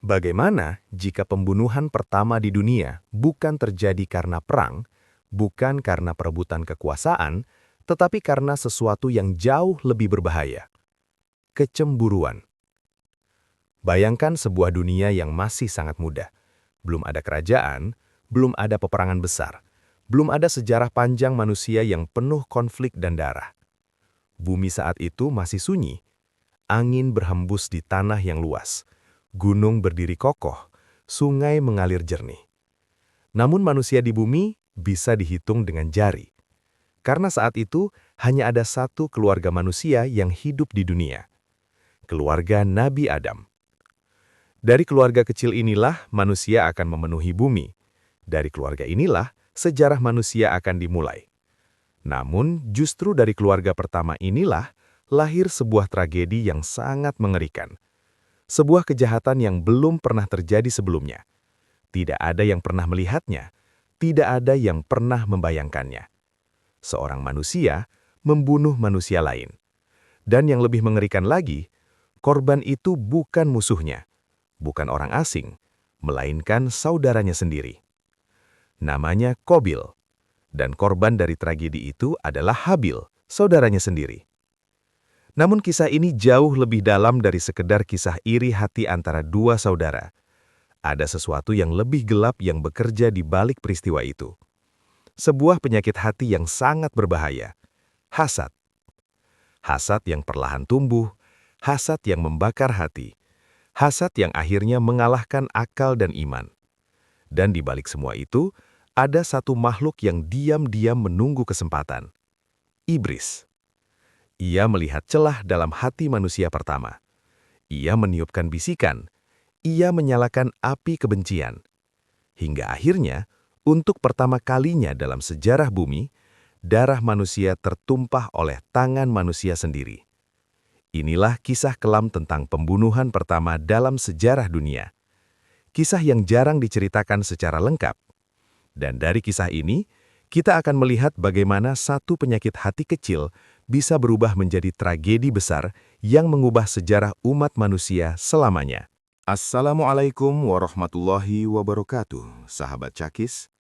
Bagaimana jika pembunuhan pertama di dunia bukan terjadi karena perang, bukan karena perebutan kekuasaan, tetapi karena sesuatu yang jauh lebih berbahaya? Kecemburuan. Bayangkan sebuah dunia yang masih sangat muda. Belum ada kerajaan, belum ada peperangan besar, belum ada sejarah panjang manusia yang penuh konflik dan darah. Bumi saat itu masih sunyi. Angin berhembus di tanah yang luas. Gunung berdiri kokoh, sungai mengalir jernih. Namun manusia di bumi bisa dihitung dengan jari. Karena saat itu hanya ada satu keluarga manusia yang hidup di dunia. Keluarga Nabi Adam. Dari keluarga kecil inilah manusia akan memenuhi bumi. Dari keluarga inilah sejarah manusia akan dimulai. Namun justru dari keluarga pertama inilah lahir sebuah tragedi yang sangat mengerikan. Sebuah kejahatan yang belum pernah terjadi sebelumnya. Tidak ada yang pernah melihatnya, tidak ada yang pernah membayangkannya. Seorang manusia membunuh manusia lain. Dan yang lebih mengerikan lagi, korban itu bukan musuhnya, bukan orang asing, melainkan saudaranya sendiri. Namanya Qabil, dan korban dari tragedi itu adalah Habil, saudaranya sendiri. Namun kisah ini jauh lebih dalam dari sekedar kisah iri hati antara dua saudara. Ada sesuatu yang lebih gelap yang bekerja di balik peristiwa itu. Sebuah penyakit hati yang sangat berbahaya. Hasad. Hasad yang perlahan tumbuh, hasad yang membakar hati, hasad yang akhirnya mengalahkan akal dan iman. Dan di balik semua itu, ada satu makhluk yang diam-diam menunggu kesempatan. Iblis. Ia melihat celah dalam hati manusia pertama. Ia meniupkan bisikan. Ia menyalakan api kebencian. Hingga akhirnya, untuk pertama kalinya dalam sejarah bumi, darah manusia tertumpah oleh tangan manusia sendiri. Inilah kisah kelam tentang pembunuhan pertama dalam sejarah dunia. Kisah yang jarang diceritakan secara lengkap. Dan dari kisah ini, kita akan melihat bagaimana satu penyakit hati kecil bisa berubah menjadi tragedi besar yang mengubah sejarah umat manusia selamanya. Assalamualaikum warahmatullahi wabarakatuh, sahabat Cakis.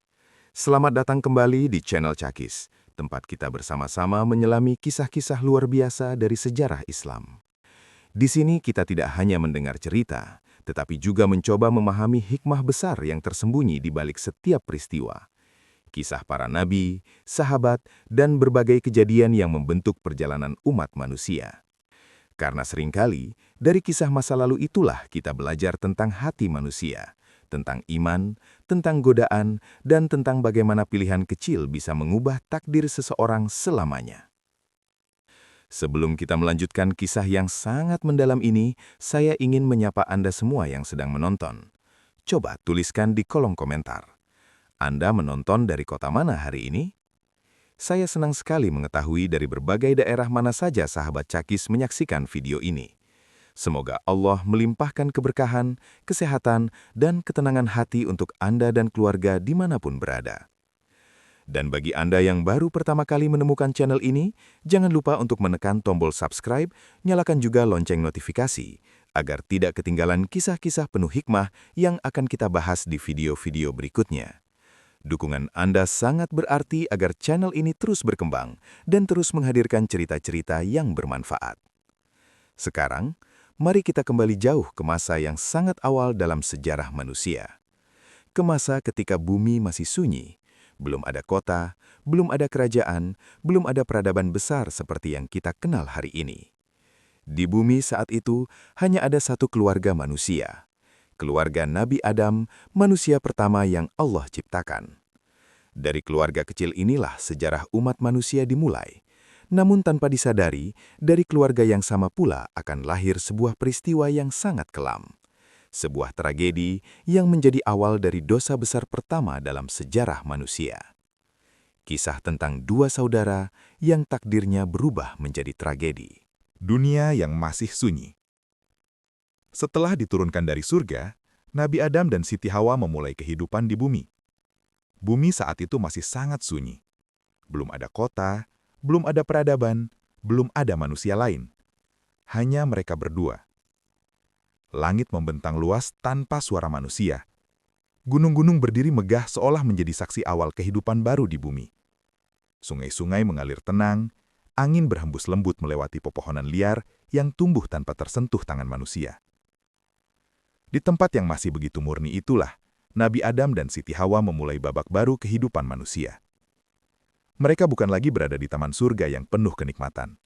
Selamat datang kembali di channel Cakis, tempat kita bersama-sama menyelami kisah-kisah luar biasa dari sejarah Islam. Di sini kita tidak hanya mendengar cerita, tetapi juga mencoba memahami hikmah besar yang tersembunyi di balik setiap peristiwa. Kisah para nabi, sahabat, dan berbagai kejadian yang membentuk perjalanan umat manusia. Karena seringkali, dari kisah masa lalu itulah kita belajar tentang hati manusia, tentang iman, tentang godaan, dan tentang bagaimana pilihan kecil bisa mengubah takdir seseorang selamanya. Sebelum kita melanjutkan kisah yang sangat mendalam ini, saya ingin menyapa Anda semua yang sedang menonton. Coba tuliskan di kolom komentar. Anda menonton dari kota mana hari ini? Saya senang sekali mengetahui dari berbagai daerah mana saja sahabat Cakis menyaksikan video ini. Semoga Allah melimpahkan keberkahan, kesehatan, dan ketenangan hati untuk Anda dan keluarga dimanapun berada. Dan bagi Anda yang baru pertama kali menemukan channel ini, jangan lupa untuk menekan tombol subscribe, nyalakan juga lonceng notifikasi, agar tidak ketinggalan kisah-kisah penuh hikmah yang akan kita bahas di video-video berikutnya. Dukungan Anda sangat berarti agar channel ini terus berkembang dan terus menghadirkan cerita-cerita yang bermanfaat. Sekarang, mari kita kembali jauh ke masa yang sangat awal dalam sejarah manusia. Ke masa ketika bumi masih sunyi, belum ada kota, belum ada kerajaan, belum ada peradaban besar seperti yang kita kenal hari ini. Di bumi saat itu hanya ada satu keluarga manusia. Keluarga Nabi Adam, manusia pertama yang Allah ciptakan. Dari keluarga kecil inilah sejarah umat manusia dimulai. Namun tanpa disadari, dari keluarga yang sama pula akan lahir sebuah peristiwa yang sangat kelam. Sebuah tragedi yang menjadi awal dari dosa besar pertama dalam sejarah manusia. Kisah tentang dua saudara yang takdirnya berubah menjadi tragedi. Dunia yang masih sunyi. Setelah diturunkan dari surga, Nabi Adam dan Siti Hawa memulai kehidupan di bumi. Bumi saat itu masih sangat sunyi. Belum ada kota, belum ada peradaban, belum ada manusia lain. Hanya mereka berdua. Langit membentang luas tanpa suara manusia. Gunung-gunung berdiri megah seolah menjadi saksi awal kehidupan baru di bumi. Sungai-sungai mengalir tenang, angin berhembus lembut melewati pepohonan liar yang tumbuh tanpa tersentuh tangan manusia. Di tempat yang masih begitu murni itulah, Nabi Adam dan Siti Hawa memulai babak baru kehidupan manusia. Mereka bukan lagi berada di taman surga yang penuh kenikmatan.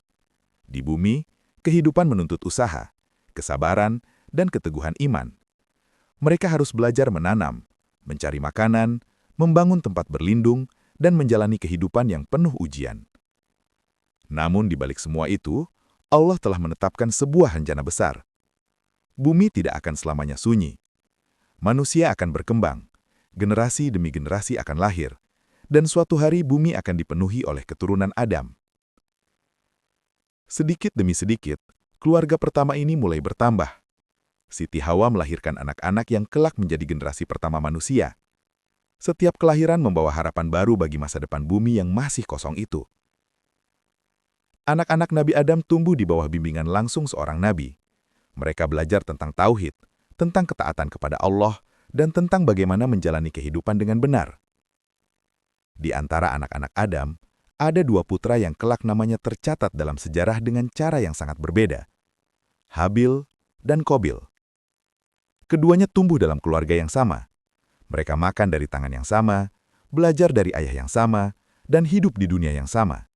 Di bumi, kehidupan menuntut usaha, kesabaran, dan keteguhan iman. Mereka harus belajar menanam, mencari makanan, membangun tempat berlindung, dan menjalani kehidupan yang penuh ujian. Namun di balik semua itu, Allah telah menetapkan sebuah rencana besar. Bumi tidak akan selamanya sunyi. Manusia akan berkembang, generasi demi generasi akan lahir, dan suatu hari bumi akan dipenuhi oleh keturunan Adam. Sedikit demi sedikit, keluarga pertama ini mulai bertambah. Siti Hawa melahirkan anak-anak yang kelak menjadi generasi pertama manusia. Setiap kelahiran membawa harapan baru bagi masa depan bumi yang masih kosong itu. Anak-anak Nabi Adam tumbuh di bawah bimbingan langsung seorang nabi. Mereka belajar tentang tauhid, tentang ketaatan kepada Allah, dan tentang bagaimana menjalani kehidupan dengan benar. Di antara anak-anak Adam, ada 2 putra yang kelak namanya tercatat dalam sejarah dengan cara yang sangat berbeda. Habil dan Qabil. Keduanya tumbuh dalam keluarga yang sama. Mereka makan dari tangan yang sama, belajar dari ayah yang sama, dan hidup di dunia yang sama.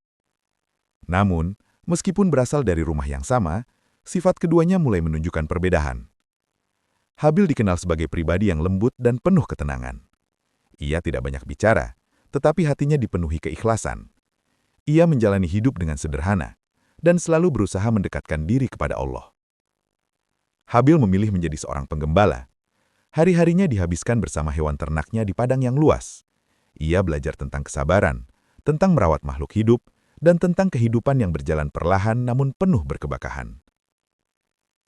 Namun, meskipun berasal dari rumah yang sama, sifat keduanya mulai menunjukkan perbedaan. Habil dikenal sebagai pribadi yang lembut dan penuh ketenangan. Ia tidak banyak bicara, tetapi hatinya dipenuhi keikhlasan. Ia menjalani hidup dengan sederhana, dan selalu berusaha mendekatkan diri kepada Allah. Habil memilih menjadi seorang penggembala. Hari-harinya dihabiskan bersama hewan ternaknya di padang yang luas. Ia belajar tentang kesabaran, tentang merawat makhluk hidup, dan tentang kehidupan yang berjalan perlahan namun penuh berkebakahan.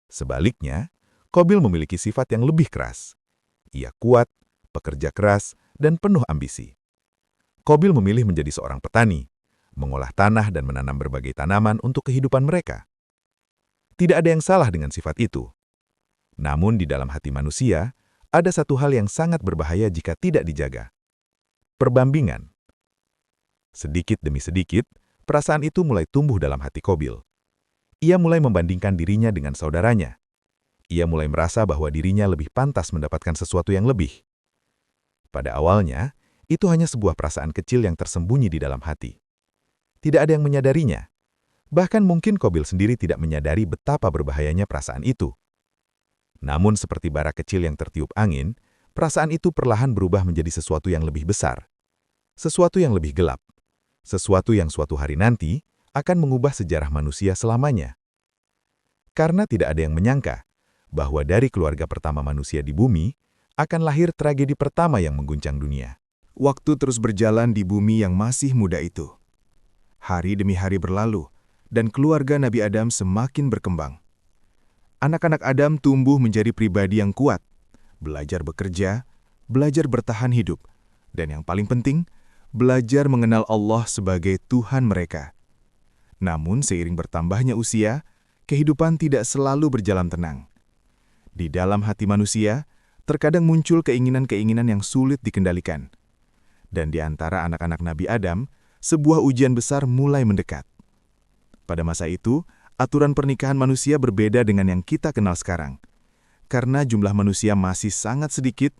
Sebaliknya, Qabil memiliki sifat yang lebih keras. Ia kuat, pekerja keras, dan penuh ambisi. Qabil memilih menjadi seorang petani, mengolah tanah dan menanam berbagai tanaman untuk kehidupan mereka. Tidak ada yang salah dengan sifat itu. Namun di dalam hati manusia, ada satu hal yang sangat berbahaya jika tidak dijaga. Perbandingan. Sedikit demi sedikit, perasaan itu mulai tumbuh dalam hati Qabil. Ia mulai membandingkan dirinya dengan saudaranya. Ia mulai merasa bahwa dirinya lebih pantas mendapatkan sesuatu yang lebih. Pada awalnya, itu hanya sebuah perasaan kecil yang tersembunyi di dalam hati. Tidak ada yang menyadarinya. Bahkan mungkin Qabil sendiri tidak menyadari betapa berbahayanya perasaan itu. Namun seperti bara kecil yang tertiup angin, perasaan itu perlahan berubah menjadi sesuatu yang lebih besar. Sesuatu yang lebih gelap. Sesuatu yang suatu hari nanti akan mengubah sejarah manusia selamanya. Karena tidak ada yang menyangka bahwa dari keluarga pertama manusia di bumi akan lahir tragedi pertama yang mengguncang dunia. Waktu terus berjalan di bumi yang masih muda itu. Hari demi hari berlalu, dan keluarga Nabi Adam semakin berkembang. Anak-anak Adam tumbuh menjadi pribadi yang kuat, belajar bekerja, belajar bertahan hidup, dan yang paling penting, belajar mengenal Allah sebagai Tuhan mereka. Namun seiring bertambahnya usia, kehidupan tidak selalu berjalan tenang. Di dalam hati manusia, terkadang muncul keinginan-keinginan yang sulit dikendalikan. Dan di antara anak-anak Nabi Adam, sebuah ujian besar mulai mendekat. Pada masa itu, aturan pernikahan manusia berbeda dengan yang kita kenal sekarang. Karena jumlah manusia masih sangat sedikit,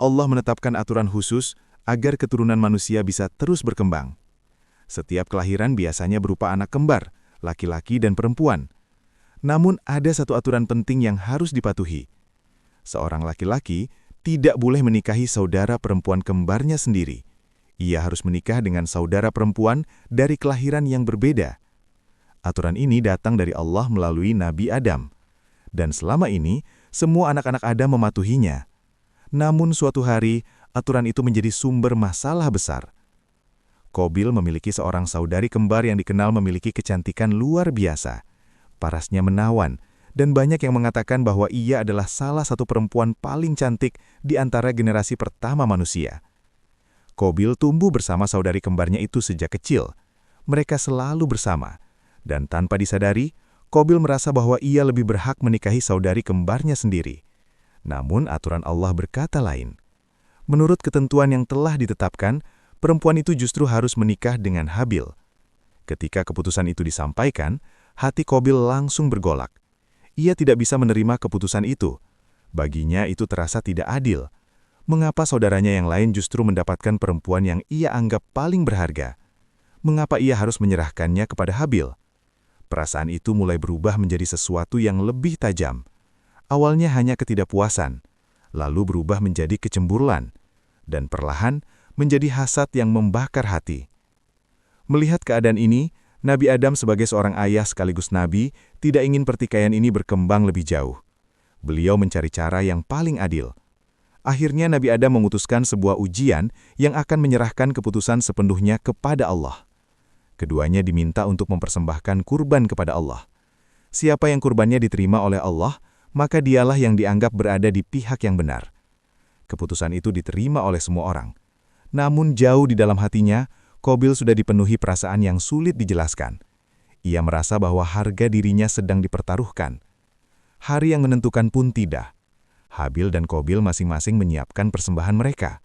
Allah menetapkan aturan khusus agar keturunan manusia bisa terus berkembang. Setiap kelahiran biasanya berupa anak kembar, laki-laki dan perempuan. Namun ada satu aturan penting yang harus dipatuhi. Seorang laki-laki tidak boleh menikahi saudara perempuan kembarnya sendiri. Ia harus menikah dengan saudara perempuan dari kelahiran yang berbeda. Aturan ini datang dari Allah melalui Nabi Adam. Dan selama ini, semua anak-anak Adam mematuhinya. Namun suatu hari, aturan itu menjadi sumber masalah besar. Qabil memiliki seorang saudari kembar yang dikenal memiliki kecantikan luar biasa. Parasnya menawan, dan banyak yang mengatakan bahwa ia adalah salah satu perempuan paling cantik di antara generasi pertama manusia. Qabil tumbuh bersama saudari kembarnya itu sejak kecil. Mereka selalu bersama. Dan tanpa disadari, Qabil merasa bahwa ia lebih berhak menikahi saudari kembarnya sendiri. Namun aturan Allah berkata lain. Menurut ketentuan yang telah ditetapkan, perempuan itu justru harus menikah dengan Habil. Ketika keputusan itu disampaikan, hati Qabil langsung bergolak. Ia tidak bisa menerima keputusan itu. Baginya itu terasa tidak adil. Mengapa saudaranya yang lain justru mendapatkan perempuan yang ia anggap paling berharga? Mengapa ia harus menyerahkannya kepada Habil? Perasaan itu mulai berubah menjadi sesuatu yang lebih tajam. Awalnya hanya ketidakpuasan, lalu berubah menjadi kecemburuan, dan perlahan menjadi hasad yang membakar hati. Melihat keadaan ini, Nabi Adam sebagai seorang ayah sekaligus nabi tidak ingin pertikaian ini berkembang lebih jauh. Beliau mencari cara yang paling adil. Akhirnya Nabi Adam memutuskan sebuah ujian yang akan menyerahkan keputusan sepenuhnya kepada Allah. Keduanya diminta untuk mempersembahkan kurban kepada Allah. Siapa yang kurbannya diterima oleh Allah, maka dialah yang dianggap berada di pihak yang benar. Keputusan itu diterima oleh semua orang. Namun jauh di dalam hatinya, Qabil sudah dipenuhi perasaan yang sulit dijelaskan. Ia merasa bahwa harga dirinya sedang dipertaruhkan. Hari yang menentukan pun tiba. Habil dan Qabil masing-masing menyiapkan persembahan mereka.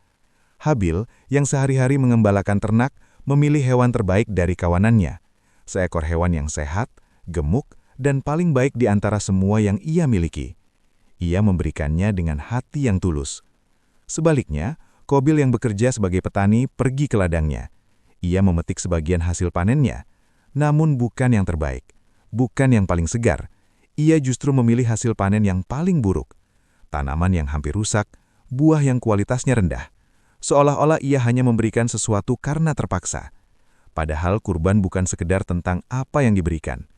Habil, yang sehari-hari mengembalakan ternak, memilih hewan terbaik dari kawanannya. Seekor hewan yang sehat, gemuk, dan paling baik di antara semua yang ia miliki. Ia memberikannya dengan hati yang tulus. Sebaliknya, Qabil yang bekerja sebagai petani pergi ke ladangnya. Ia memetik sebagian hasil panennya, namun bukan yang terbaik, bukan yang paling segar. Ia justru memilih hasil panen yang paling buruk. Tanaman yang hampir rusak, buah yang kualitasnya rendah. Seolah-olah ia hanya memberikan sesuatu karena terpaksa. Padahal kurban bukan sekedar tentang apa yang diberikan.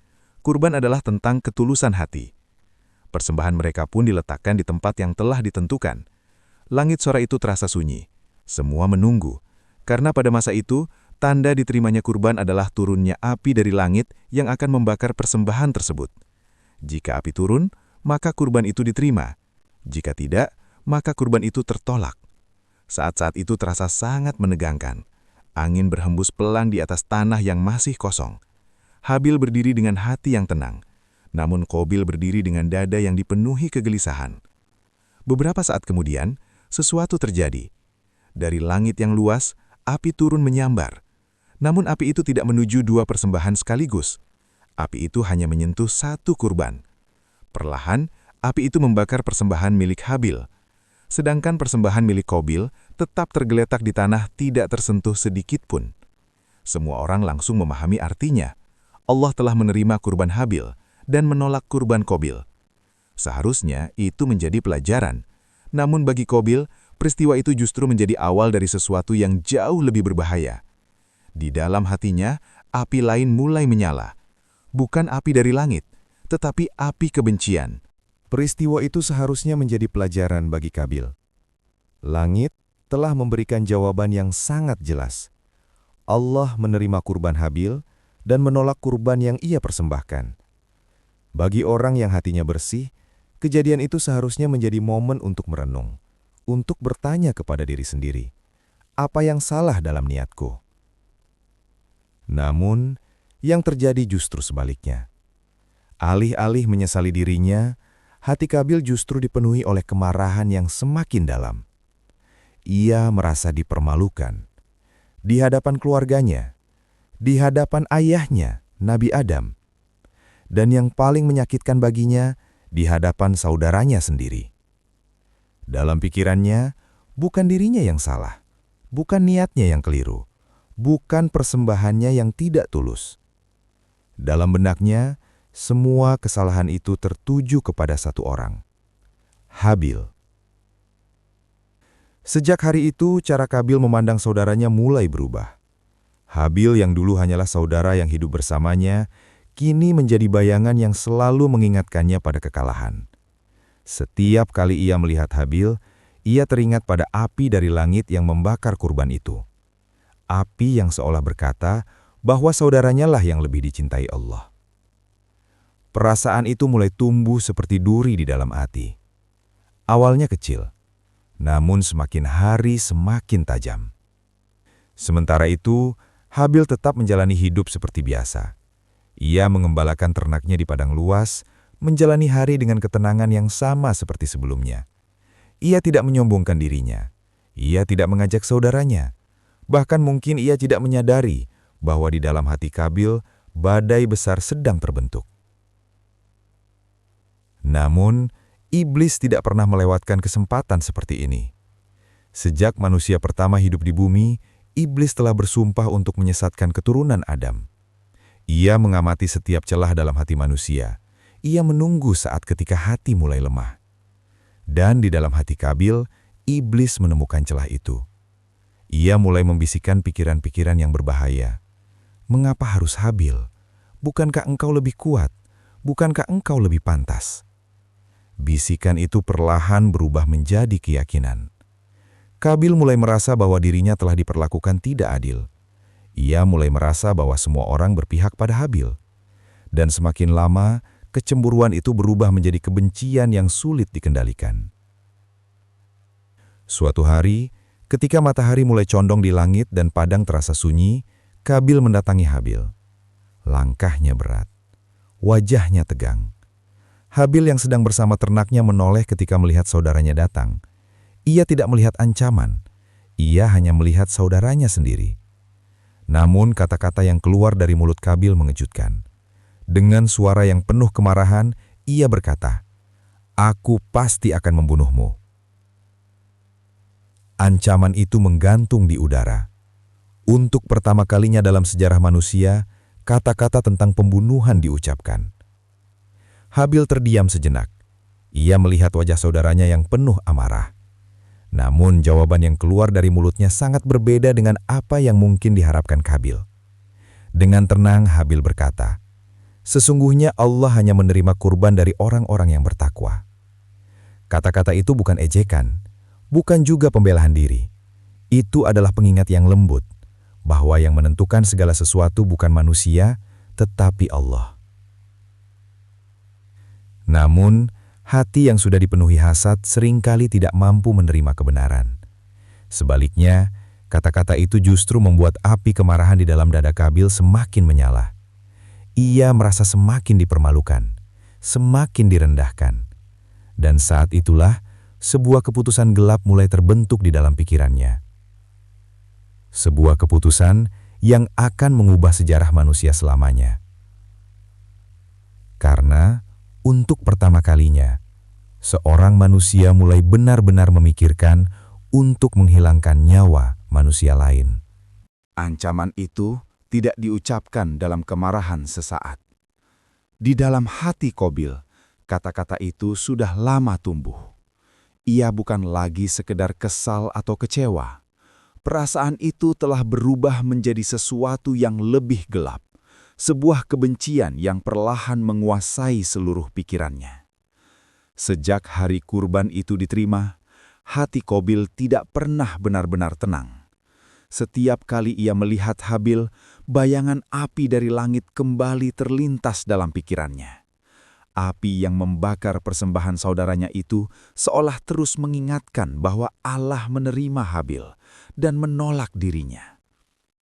Kurban adalah tentang ketulusan hati. Persembahan mereka pun diletakkan di tempat yang telah ditentukan. Langit sore itu terasa sunyi. Semua menunggu. Karena pada masa itu, tanda diterimanya kurban adalah turunnya api dari langit yang akan membakar persembahan tersebut. Jika api turun, maka kurban itu diterima. Jika tidak, maka kurban itu tertolak. Saat-saat itu terasa sangat menegangkan. Angin berhembus pelan di atas tanah yang masih kosong. Habil berdiri dengan hati yang tenang, namun Qabil berdiri dengan dada yang dipenuhi kegelisahan. Beberapa saat kemudian, sesuatu terjadi. Dari langit yang luas, api turun menyambar. Namun api itu tidak menuju dua persembahan sekaligus. Api itu hanya menyentuh satu kurban. Perlahan, api itu membakar persembahan milik Habil. Sedangkan persembahan milik Qabil tetap tergeletak di tanah tidak tersentuh sedikit pun. Semua orang langsung memahami artinya. Allah telah menerima kurban Habil dan menolak kurban Qabil. Seharusnya itu menjadi pelajaran. Namun bagi Qabil, peristiwa itu justru menjadi awal dari sesuatu yang jauh lebih berbahaya. Di dalam hatinya, api lain mulai menyala. Bukan api dari langit, tetapi api kebencian. Peristiwa itu seharusnya menjadi pelajaran bagi Qabil. Langit telah memberikan jawaban yang sangat jelas. Allah menerima kurban Habil dan menolak kurban yang ia persembahkan. Bagi orang yang hatinya bersih, kejadian itu seharusnya menjadi momen untuk merenung, untuk bertanya kepada diri sendiri, apa yang salah dalam niatku? Namun, yang terjadi justru sebaliknya. Alih-alih menyesali dirinya, hati Qabil justru dipenuhi oleh kemarahan yang semakin dalam. Ia merasa dipermalukan. Di hadapan keluarganya, di hadapan ayahnya, Nabi Adam. Dan yang paling menyakitkan baginya, di hadapan saudaranya sendiri. Dalam pikirannya, bukan dirinya yang salah, bukan niatnya yang keliru, bukan persembahannya yang tidak tulus. Dalam benaknya, semua kesalahan itu tertuju kepada satu orang, Habil. Sejak hari itu, cara Qabil memandang saudaranya mulai berubah. Habil yang dulu hanyalah saudara yang hidup bersamanya, kini menjadi bayangan yang selalu mengingatkannya pada kekalahan. Setiap kali ia melihat Habil, ia teringat pada api dari langit yang membakar kurban itu. Api yang seolah berkata bahwa saudaranya lah yang lebih dicintai Allah. Perasaan itu mulai tumbuh seperti duri di dalam hati. Awalnya kecil, namun semakin hari semakin tajam. Sementara itu, Habil tetap menjalani hidup seperti biasa. Ia mengembalakan ternaknya di padang luas, menjalani hari dengan ketenangan yang sama seperti sebelumnya. Ia tidak menyombongkan dirinya. Ia tidak mengajak saudaranya. Bahkan mungkin ia tidak menyadari bahwa di dalam hati Kabil, badai besar sedang terbentuk. Namun, iblis tidak pernah melewatkan kesempatan seperti ini. Sejak manusia pertama hidup di bumi, iblis telah bersumpah untuk menyesatkan keturunan Adam. Ia mengamati setiap celah dalam hati manusia. Ia menunggu saat ketika hati mulai lemah. Dan di dalam hati Kabil, iblis menemukan celah itu. Ia mulai membisikkan pikiran-pikiran yang berbahaya. Mengapa harus Habil? Bukankah engkau lebih kuat? Bukankah engkau lebih pantas? Bisikan itu perlahan berubah menjadi keyakinan. Kabil mulai merasa bahwa dirinya telah diperlakukan tidak adil. Ia mulai merasa bahwa semua orang berpihak pada Habil. Dan semakin lama, kecemburuan itu berubah menjadi kebencian yang sulit dikendalikan. Suatu hari, ketika matahari mulai condong di langit dan padang terasa sunyi, Kabil mendatangi Habil. Langkahnya berat, wajahnya tegang. Habil yang sedang bersama ternaknya menoleh ketika melihat saudaranya datang. Ia tidak melihat ancaman, ia hanya melihat saudaranya sendiri. Namun kata-kata yang keluar dari mulut Kabil mengejutkan. Dengan suara yang penuh kemarahan, ia berkata, "Aku pasti akan membunuhmu." Ancaman itu menggantung di udara. Untuk pertama kalinya dalam sejarah manusia, kata-kata tentang pembunuhan diucapkan. Habil terdiam sejenak. Ia melihat wajah saudaranya yang penuh amarah. Namun jawaban yang keluar dari mulutnya sangat berbeda dengan apa yang mungkin diharapkan Kabil. Dengan tenang Habil berkata, "Sesungguhnya Allah hanya menerima kurban dari orang-orang yang bertakwa." Kata-kata itu bukan ejekan, bukan juga pembelaan diri. Itu adalah pengingat yang lembut, bahwa yang menentukan segala sesuatu bukan manusia, tetapi Allah. Namun, hati yang sudah dipenuhi hasad seringkali tidak mampu menerima kebenaran. Sebaliknya, kata-kata itu justru membuat api kemarahan di dalam dada Kabil semakin menyala. Ia merasa semakin dipermalukan, semakin direndahkan. Dan saat itulah, sebuah keputusan gelap mulai terbentuk di dalam pikirannya. Sebuah keputusan yang akan mengubah sejarah manusia selamanya. Karena, untuk pertama kalinya, seorang manusia mulai benar-benar memikirkan untuk menghilangkan nyawa manusia lain. Ancaman itu tidak diucapkan dalam kemarahan sesaat. Di dalam hati Qabil, kata-kata itu sudah lama tumbuh. Ia bukan lagi sekedar kesal atau kecewa. Perasaan itu telah berubah menjadi sesuatu yang lebih gelap. Sebuah kebencian yang perlahan menguasai seluruh pikirannya. Sejak hari kurban itu diterima, hati Qabil tidak pernah benar-benar tenang. Setiap kali ia melihat Habil, bayangan api dari langit kembali terlintas dalam pikirannya. Api yang membakar persembahan saudaranya itu seolah terus mengingatkan bahwa Allah menerima Habil dan menolak dirinya.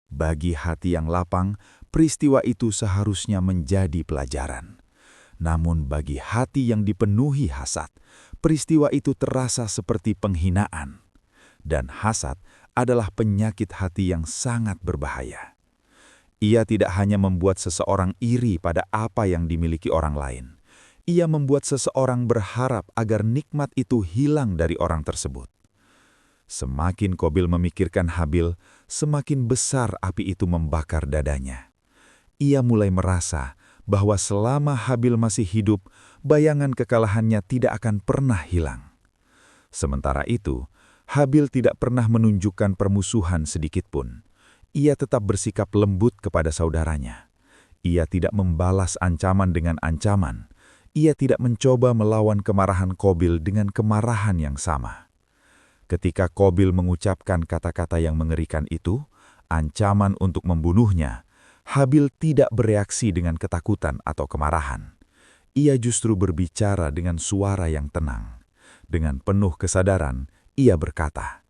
Bagi hati yang lapang, peristiwa itu seharusnya menjadi pelajaran. Namun bagi hati yang dipenuhi hasad, peristiwa itu terasa seperti penghinaan. Dan hasad adalah penyakit hati yang sangat berbahaya. Ia tidak hanya membuat seseorang iri pada apa yang dimiliki orang lain. Ia membuat seseorang berharap agar nikmat itu hilang dari orang tersebut. Semakin Qabil memikirkan Habil, semakin besar api itu membakar dadanya. Ia mulai merasa bahwa selama Habil masih hidup, bayangan kekalahannya tidak akan pernah hilang. Sementara itu, Habil tidak pernah menunjukkan permusuhan sedikitpun. Ia tetap bersikap lembut kepada saudaranya. Ia tidak membalas ancaman dengan ancaman. Ia tidak mencoba melawan kemarahan Qabil dengan kemarahan yang sama. Ketika Qabil mengucapkan kata-kata yang mengerikan itu, ancaman untuk membunuhnya, Habil tidak bereaksi dengan ketakutan atau kemarahan. Ia justru berbicara dengan suara yang tenang. Dengan penuh kesadaran, ia berkata,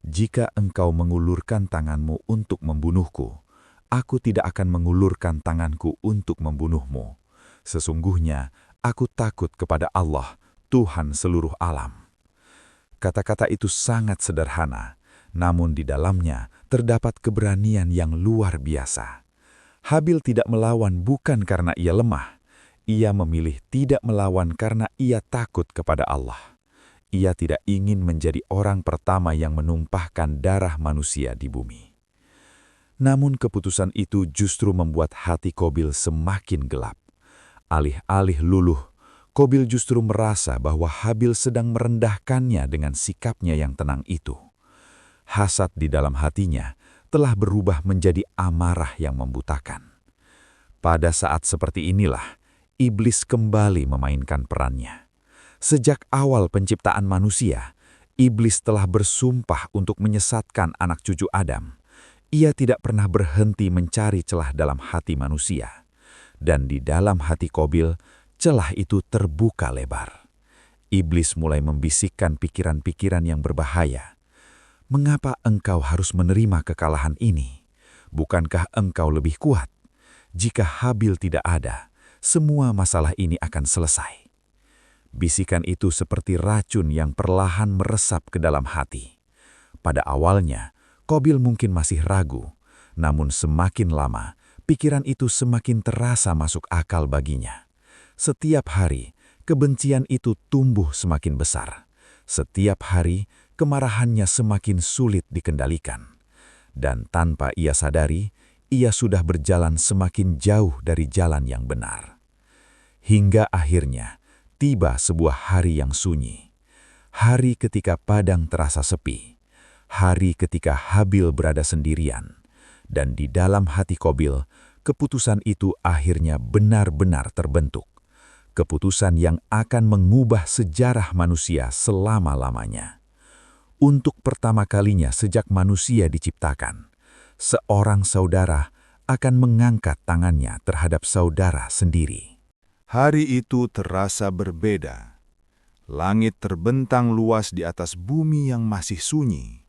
"Jika engkau mengulurkan tanganmu untuk membunuhku, aku tidak akan mengulurkan tanganku untuk membunuhmu. Sesungguhnya, aku takut kepada Allah, Tuhan seluruh alam." Kata-kata itu sangat sederhana, namun di dalamnya terdapat keberanian yang luar biasa. Habil tidak melawan bukan karena ia lemah. Ia memilih tidak melawan karena ia takut kepada Allah. Ia tidak ingin menjadi orang pertama yang menumpahkan darah manusia di bumi. Namun keputusan itu justru membuat hati Qabil semakin gelap. Alih-alih luluh, Qabil justru merasa bahwa Habil sedang merendahkannya dengan sikapnya yang tenang itu. Hasad di dalam hatinya telah berubah menjadi amarah yang membutakan. Pada saat seperti inilah, iblis kembali memainkan perannya. Sejak awal penciptaan manusia, iblis telah bersumpah untuk menyesatkan anak cucu Adam. Ia tidak pernah berhenti mencari celah dalam hati manusia. Dan di dalam hati Qabil, celah itu terbuka lebar. Iblis mulai membisikkan pikiran-pikiran yang berbahaya. "Mengapa engkau harus menerima kekalahan ini? Bukankah engkau lebih kuat? Jika Habil tidak ada, semua masalah ini akan selesai." Bisikan itu seperti racun yang perlahan meresap ke dalam hati. Pada awalnya, Qabil mungkin masih ragu, namun semakin lama, pikiran itu semakin terasa masuk akal baginya. Setiap hari, kebencian itu tumbuh semakin besar. Setiap hari, kemarahannya semakin sulit dikendalikan. Dan tanpa ia sadari, ia sudah berjalan semakin jauh dari jalan yang benar. Hingga akhirnya, tiba sebuah hari yang sunyi. Hari ketika padang terasa sepi. Hari ketika Habil berada sendirian. Dan di dalam hati Qabil, keputusan itu akhirnya benar-benar terbentuk. Keputusan yang akan mengubah sejarah manusia selama-lamanya. Untuk pertama kalinya sejak manusia diciptakan, seorang saudara akan mengangkat tangannya terhadap saudara sendiri. Hari itu terasa berbeda. Langit terbentang luas di atas bumi yang masih sunyi.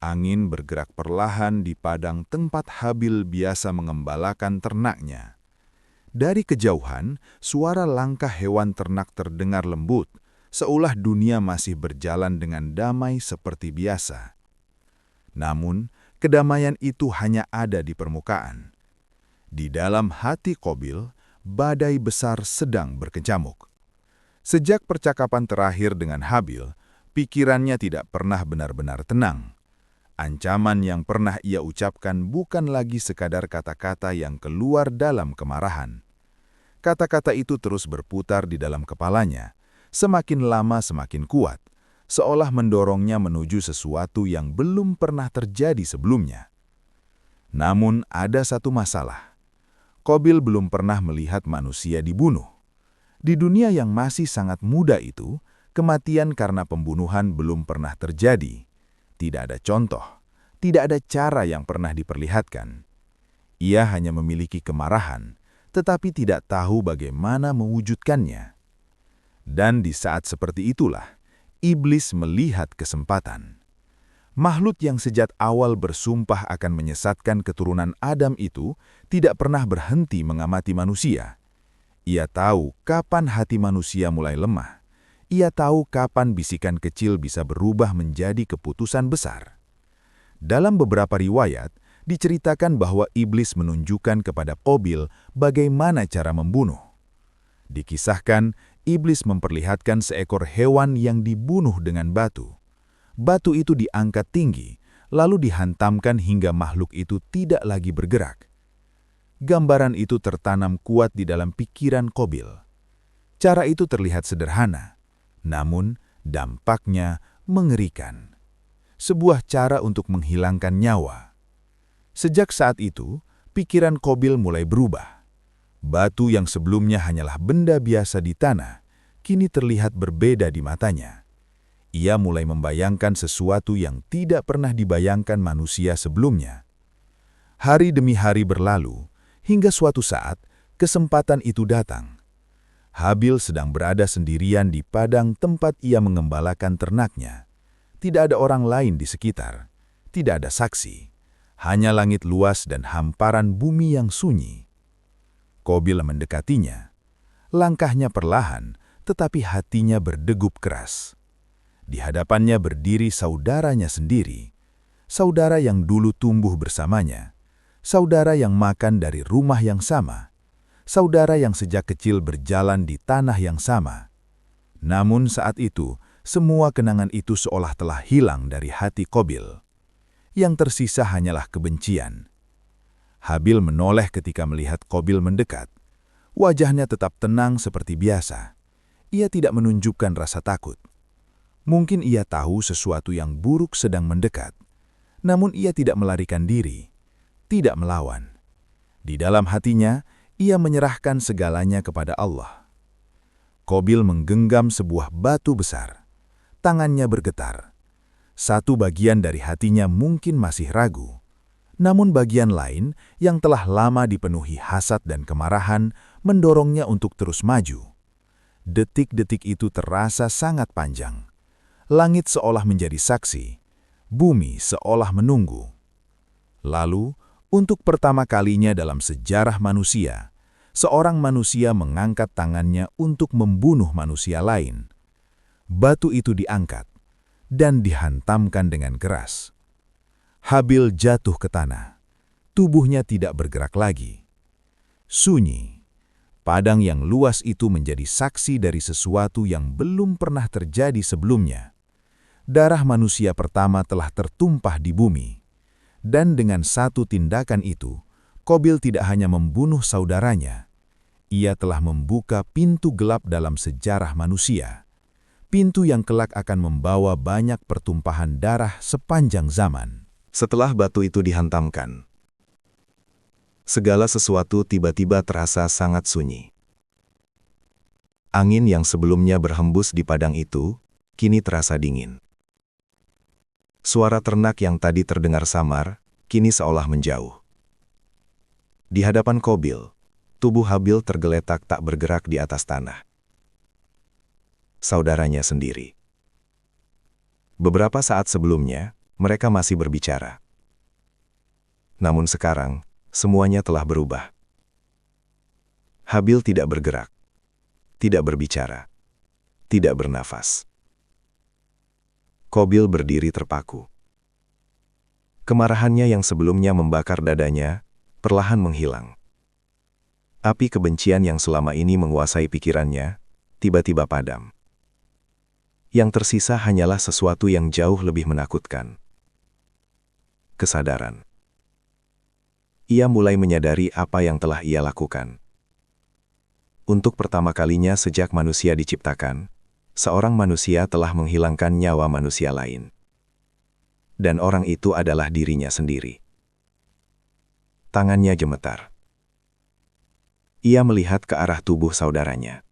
Angin bergerak perlahan di padang tempat Habil biasa mengembalakan ternaknya. Dari kejauhan, suara langkah hewan ternak terdengar lembut, seolah dunia masih berjalan dengan damai seperti biasa. Namun, kedamaian itu hanya ada di permukaan. Di dalam hati Qabil, badai besar sedang berkecamuk. Sejak percakapan terakhir dengan Habil, pikirannya tidak pernah benar-benar tenang. Ancaman yang pernah ia ucapkan bukan lagi sekadar kata-kata yang keluar dalam kemarahan. Kata-kata itu terus berputar di dalam kepalanya, semakin lama semakin kuat, seolah mendorongnya menuju sesuatu yang belum pernah terjadi sebelumnya. Namun ada satu masalah. Qabil belum pernah melihat manusia dibunuh. Di dunia yang masih sangat muda itu, kematian karena pembunuhan belum pernah terjadi. Tidak ada contoh, tidak ada cara yang pernah diperlihatkan. Ia hanya memiliki kemarahan, tetapi tidak tahu bagaimana mewujudkannya. Dan di saat seperti itulah, iblis melihat kesempatan. Makhluk yang sejak awal bersumpah akan menyesatkan keturunan Adam itu tidak pernah berhenti mengamati manusia. Ia tahu kapan hati manusia mulai lemah. Ia tahu kapan bisikan kecil bisa berubah menjadi keputusan besar. Dalam beberapa riwayat, diceritakan bahwa iblis menunjukkan kepada Qabil bagaimana cara membunuh. Dikisahkan, iblis memperlihatkan seekor hewan yang dibunuh dengan batu. Batu itu diangkat tinggi, lalu dihantamkan hingga makhluk itu tidak lagi bergerak. Gambaran itu tertanam kuat di dalam pikiran Qabil. Cara itu terlihat sederhana, namun dampaknya mengerikan. Sebuah cara untuk menghilangkan nyawa. Sejak saat itu, pikiran Qabil mulai berubah. Batu yang sebelumnya hanyalah benda biasa di tanah, kini terlihat berbeda di matanya. Ia mulai membayangkan sesuatu yang tidak pernah dibayangkan manusia sebelumnya. Hari demi hari berlalu, hingga suatu saat, kesempatan itu datang. Habil sedang berada sendirian di padang tempat ia mengembalakan ternaknya. Tidak ada orang lain di sekitar, tidak ada saksi. hanya langit luas dan hamparan bumi yang sunyi. Qabil mendekatinya. Langkahnya perlahan, tetapi hatinya berdegup keras. Di hadapannya berdiri saudaranya sendiri, saudara yang dulu tumbuh bersamanya, saudara yang makan dari rumah yang sama, saudara yang sejak kecil berjalan di tanah yang sama. Namun saat itu, semua kenangan itu seolah telah hilang dari hati Qabil. Yang tersisa hanyalah kebencian. Habil menoleh ketika melihat Qabil mendekat. Wajahnya tetap tenang seperti biasa. Ia tidak menunjukkan rasa takut. Mungkin ia tahu sesuatu yang buruk sedang mendekat. Namun ia tidak melarikan diri, tidak melawan. Di dalam hatinya, ia menyerahkan segalanya kepada Allah. Qabil menggenggam sebuah batu besar. Tangannya bergetar. Satu bagian dari hatinya mungkin masih ragu. Namun bagian lain yang telah lama dipenuhi hasad dan kemarahan mendorongnya untuk terus maju. Detik-detik itu terasa sangat panjang. Langit seolah menjadi saksi, bumi seolah menunggu. Lalu, untuk pertama kalinya dalam sejarah manusia, seorang manusia mengangkat tangannya untuk membunuh manusia lain. Batu itu diangkat dan dihantamkan dengan keras. Habil jatuh ke tanah. Tubuhnya tidak bergerak lagi. Sunyi. Padang yang luas itu menjadi saksi dari sesuatu yang belum pernah terjadi sebelumnya. Darah manusia pertama telah tertumpah di bumi. Dan dengan satu tindakan itu, Qabil tidak hanya membunuh saudaranya. Ia telah membuka pintu gelap dalam sejarah manusia. Pintu yang kelak akan membawa banyak pertumpahan darah sepanjang zaman. Setelah batu itu dihantamkan, segala sesuatu tiba-tiba terasa sangat sunyi. Angin yang sebelumnya berhembus di padang itu, kini terasa dingin. Suara ternak yang tadi terdengar samar, kini seolah menjauh. Di hadapan Qabil, tubuh Habil tergeletak tak bergerak di atas tanah. Saudaranya sendiri. Beberapa saat sebelumnya, mereka masih berbicara. Namun sekarang, semuanya telah berubah. Habil tidak bergerak, tidak berbicara, tidak bernafas. Qabil berdiri terpaku. Kemarahannya yang sebelumnya membakar dadanya, perlahan menghilang. Api kebencian yang selama ini menguasai pikirannya, tiba-tiba padam. Yang tersisa hanyalah sesuatu yang jauh lebih menakutkan. Kesadaran. Ia mulai menyadari apa yang telah ia lakukan. Untuk pertama kalinya sejak manusia diciptakan, seorang manusia telah menghilangkan nyawa manusia lain. Dan orang itu adalah dirinya sendiri. Tangannya gemetar. Ia melihat ke arah tubuh saudaranya.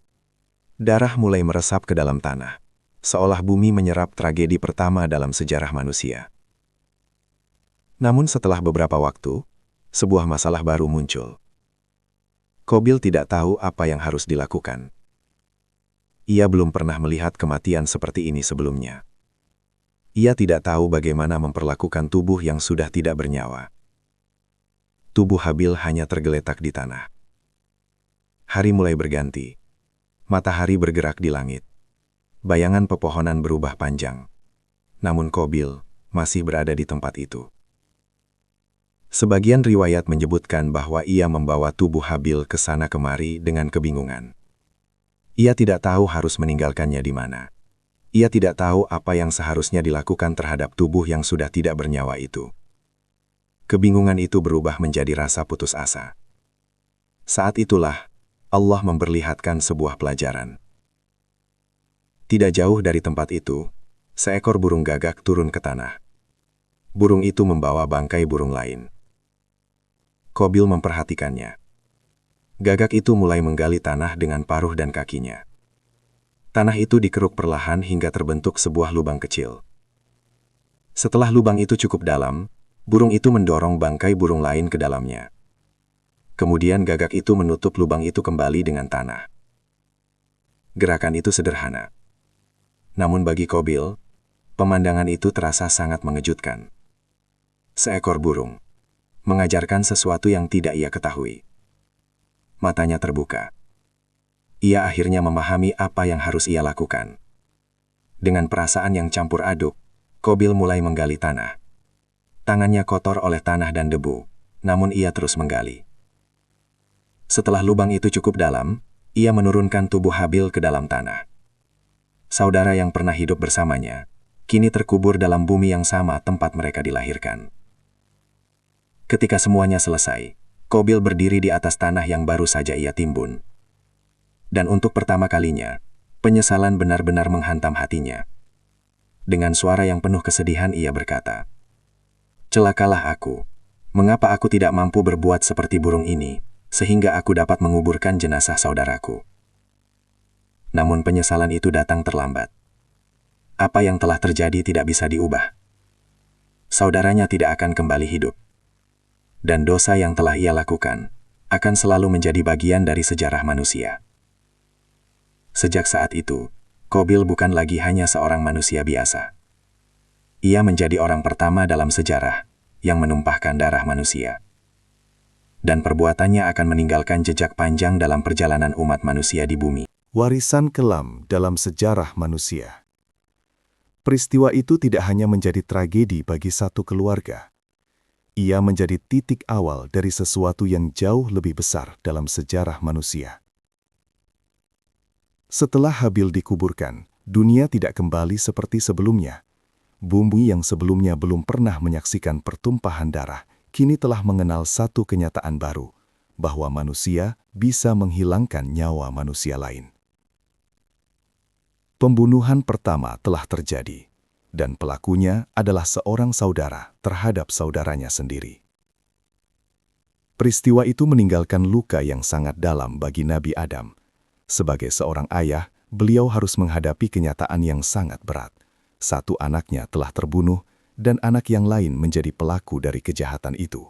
Darah mulai meresap ke dalam tanah, seolah bumi menyerap tragedi pertama dalam sejarah manusia. Namun setelah beberapa waktu, sebuah masalah baru muncul. Qabil tidak tahu apa yang harus dilakukan. Ia belum pernah melihat kematian seperti ini sebelumnya. Ia tidak tahu bagaimana memperlakukan tubuh yang sudah tidak bernyawa. Tubuh Habil hanya tergeletak di tanah. Hari mulai berganti. Matahari bergerak di langit. Bayangan pepohonan berubah panjang. Namun Qabil masih berada di tempat itu. Sebagian riwayat menyebutkan bahwa ia membawa tubuh Habil ke sana kemari dengan kebingungan. Ia tidak tahu harus meninggalkannya di mana. Ia tidak tahu apa yang seharusnya dilakukan terhadap tubuh yang sudah tidak bernyawa itu. Kebingungan itu berubah menjadi rasa putus asa. Saat itulah, Allah memperlihatkan sebuah pelajaran. Tidak jauh dari tempat itu, seekor burung gagak turun ke tanah. Burung itu membawa bangkai burung lain. Qabil memperhatikannya. Gagak itu mulai menggali tanah dengan paruh dan kakinya. Tanah itu dikeruk perlahan hingga terbentuk sebuah lubang kecil. Setelah lubang itu cukup dalam, burung itu mendorong bangkai burung lain ke dalamnya. Kemudian gagak itu menutup lubang itu kembali dengan tanah. Gerakan itu sederhana. Namun bagi Qabil, pemandangan itu terasa sangat mengejutkan. Seekor burung, mengajarkan sesuatu yang tidak ia ketahui. Matanya terbuka. Ia akhirnya memahami apa yang harus ia lakukan. Dengan perasaan yang campur aduk, Qabil mulai menggali tanah. Tangannya kotor oleh tanah dan debu, namun ia terus menggali. Setelah lubang itu cukup dalam, ia menurunkan tubuh Habil ke dalam tanah. Saudara yang pernah hidup bersamanya, kini terkubur dalam bumi yang sama tempat mereka dilahirkan. Ketika semuanya selesai, Qabil berdiri di atas tanah yang baru saja ia timbun. Dan untuk pertama kalinya, penyesalan benar-benar menghantam hatinya. Dengan suara yang penuh kesedihan ia berkata, "Celakalah aku. Mengapa aku tidak mampu berbuat seperti burung ini, sehingga aku dapat menguburkan jenazah saudaraku?" Namun penyesalan itu datang terlambat. Apa yang telah terjadi tidak bisa diubah. Saudaranya tidak akan kembali hidup. Dan dosa yang telah ia lakukan akan selalu menjadi bagian dari sejarah manusia. Sejak saat itu, Qabil bukan lagi hanya seorang manusia biasa. Ia menjadi orang pertama dalam sejarah yang menumpahkan darah manusia. Dan perbuatannya akan meninggalkan jejak panjang dalam perjalanan umat manusia di bumi. Warisan kelam dalam sejarah manusia. Peristiwa itu tidak hanya menjadi tragedi bagi satu keluarga. Ia menjadi titik awal dari sesuatu yang jauh lebih besar dalam sejarah manusia. Setelah Habil dikuburkan, dunia tidak kembali seperti sebelumnya. Bumi yang sebelumnya belum pernah menyaksikan pertumpahan darah, kini telah mengenal satu kenyataan baru, bahwa manusia bisa menghilangkan nyawa manusia lain. Pembunuhan pertama telah terjadi, dan pelakunya adalah seorang saudara terhadap saudaranya sendiri. Peristiwa itu meninggalkan luka yang sangat dalam bagi Nabi Adam. Sebagai seorang ayah, beliau harus menghadapi kenyataan yang sangat berat. Satu anaknya telah terbunuh, dan anak yang lain menjadi pelaku dari kejahatan itu.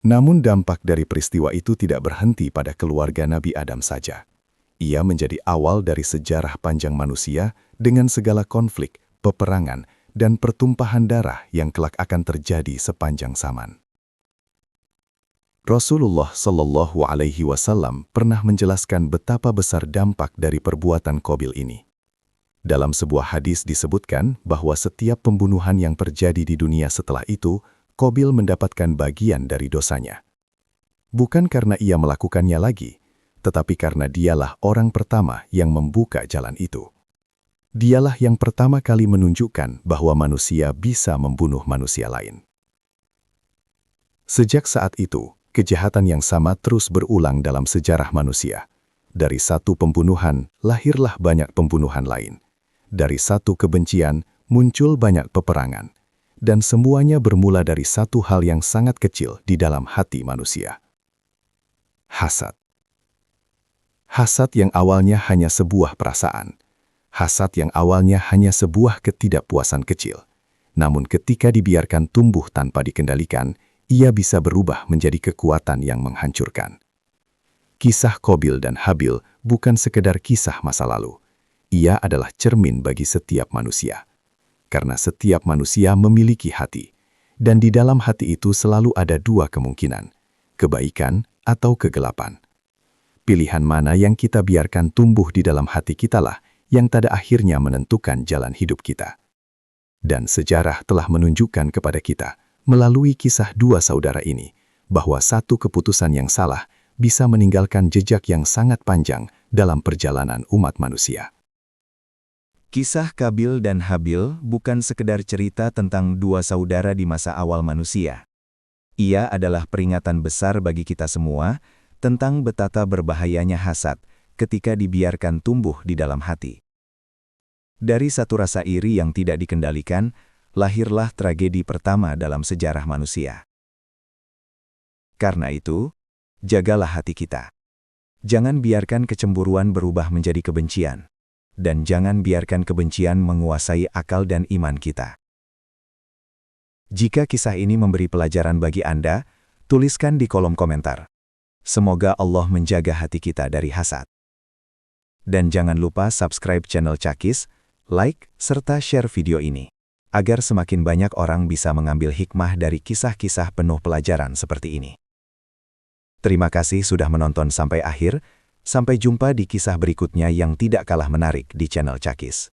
Namun dampak dari peristiwa itu tidak berhenti pada keluarga Nabi Adam saja. Ia menjadi awal dari sejarah panjang manusia dengan segala konflik, peperangan, dan pertumpahan darah yang kelak akan terjadi sepanjang zaman. Rasulullah Shallallahu Alaihi Wasallam pernah menjelaskan betapa besar dampak dari perbuatan Qabil ini. Dalam sebuah hadis disebutkan bahwa setiap pembunuhan yang terjadi di dunia setelah itu, Qabil mendapatkan bagian dari dosanya. Bukan karena ia melakukannya lagi, tetapi karena dialah orang pertama yang membuka jalan itu. Dialah yang pertama kali menunjukkan bahwa manusia bisa membunuh manusia lain. Sejak saat itu, kejahatan yang sama terus berulang dalam sejarah manusia. Dari satu pembunuhan, lahirlah banyak pembunuhan lain. Dari satu kebencian, muncul banyak peperangan. Dan semuanya bermula dari satu hal yang sangat kecil di dalam hati manusia. Hasad. Hasad yang awalnya hanya sebuah perasaan. Hasad yang awalnya hanya sebuah ketidakpuasan kecil. Namun ketika dibiarkan tumbuh tanpa dikendalikan, ia bisa berubah menjadi kekuatan yang menghancurkan. Kisah Qabil dan Habil bukan sekedar kisah masa lalu. Ia adalah cermin bagi setiap manusia. Karena setiap manusia memiliki hati, dan di dalam hati itu selalu ada dua kemungkinan, kebaikan atau kegelapan. Pilihan mana yang kita biarkan tumbuh di dalam hati kitalah yang pada akhirnya menentukan jalan hidup kita. Dan sejarah telah menunjukkan kepada kita, melalui kisah dua saudara ini, bahwa satu keputusan yang salah bisa meninggalkan jejak yang sangat panjang dalam perjalanan umat manusia. Kisah Qabil dan Habil bukan sekedar cerita tentang dua saudara di masa awal manusia. Ia adalah peringatan besar bagi kita semua tentang betapa berbahayanya hasad ketika dibiarkan tumbuh di dalam hati. Dari satu rasa iri yang tidak dikendalikan, lahirlah tragedi pertama dalam sejarah manusia. Karena itu, jagalah hati kita. Jangan biarkan kecemburuan berubah menjadi kebencian. Dan jangan biarkan kebencian menguasai akal dan iman kita. Jika kisah ini memberi pelajaran bagi Anda, tuliskan di kolom komentar. Semoga Allah menjaga hati kita dari hasad. Dan jangan lupa subscribe channel Cakis, like, serta share video ini. agar semakin banyak orang bisa mengambil hikmah dari kisah-kisah penuh pelajaran seperti ini. Terima kasih sudah menonton sampai akhir. Sampai jumpa di kisah berikutnya yang tidak kalah menarik di channel Cakis.